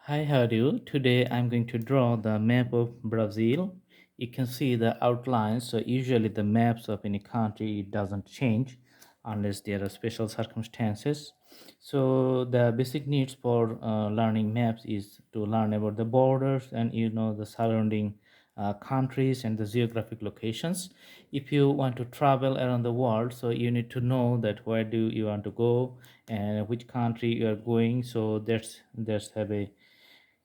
Hi, how are you? Today I'm going to draw the map of Brazil. You can see the outlines. So usually the maps of any country it doesn't change unless there are special circumstances. So the basic needs for learning maps is to learn about the borders and the surrounding countries and the geographic locations. If you want to travel around the world, so you need to know that where do you want to go and which country you are going. So that's have a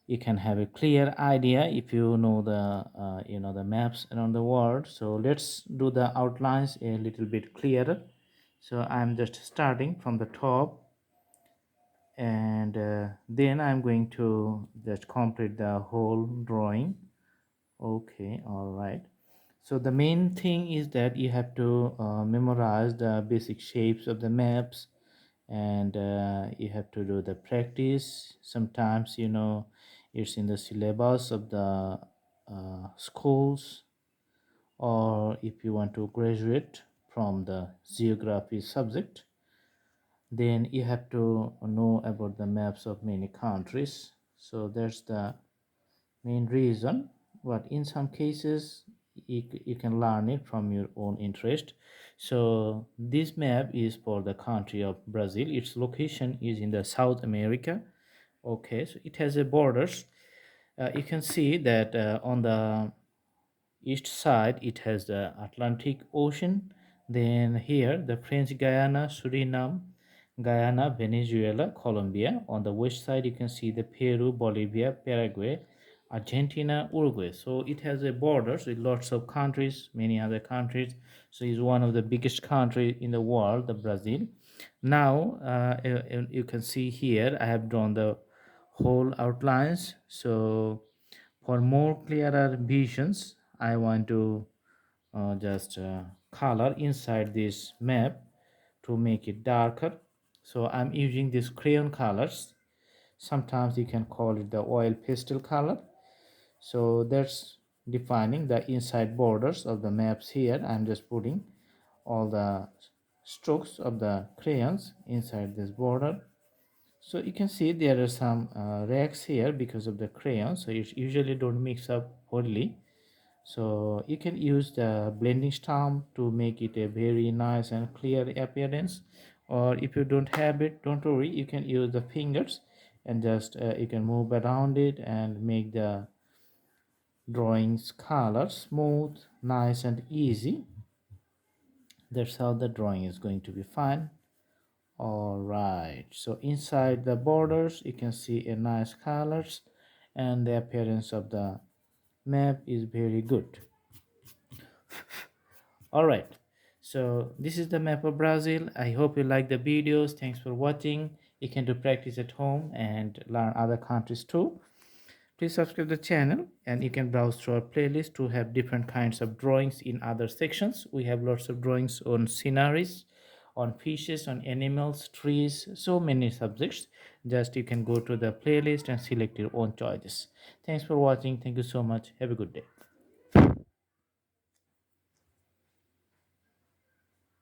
you can have a clear idea if you know the maps around the world. So let's do the outlines a little bit clearer. So I'm just starting from the top, and then I'm going to just complete the whole drawing. Okay, all right. So the main thing is that you have to memorize the basic shapes of the maps, and you have to do the practice. Sometimes it's in the syllabus of the schools, or if you want to graduate from the geography subject, then you have to know about the maps of many countries. So that's the main reason, but in some cases you can learn it from your own interest. So this map is for the country of Brazil. Its location is in the South America. Okay, so it has a borders. You can see that on the east side it has the Atlantic Ocean. Then here the French Guiana, Suriname, Guyana, Venezuela, Colombia. On the west side you can see the Peru, Bolivia, Paraguay, Argentina, Uruguay. So it has a borders with lots of countries, many other countries. So it's one of the biggest country in the world, the Brazil. Now you can see here I have drawn the whole outlines. So for more clearer visions, I want to just color inside this map to make it darker. So I'm using these crayon colors. Sometimes you can call it the oil pastel color. So that's defining the inside borders of the maps here. I'm just putting all the strokes of the crayons inside this border. So you can see there are some racks here because of the crayon, so you usually don't mix up wholly. So you can use the blending stamp to make it a very nice and clear appearance, or if you don't have it, don't worry, you can use the fingers and just you can move around it and make the drawings color smooth, nice and easy. That's how the drawing is going to be fine. All right, so inside the borders you can see a nice colors, and the appearance of the map is very good. All right, so this is the map of Brazil. I hope you like the videos. Thanks for watching. You can do practice at home and learn other countries too. Please subscribe the channel, and you can browse through our playlist to have different kinds of drawings in other sections. We have lots of drawings on sceneries, on fishes, on animals, trees, so many subjects. Just you can go to the playlist and select your own choices. Thanks for watching. Thank you so much. Have a good day.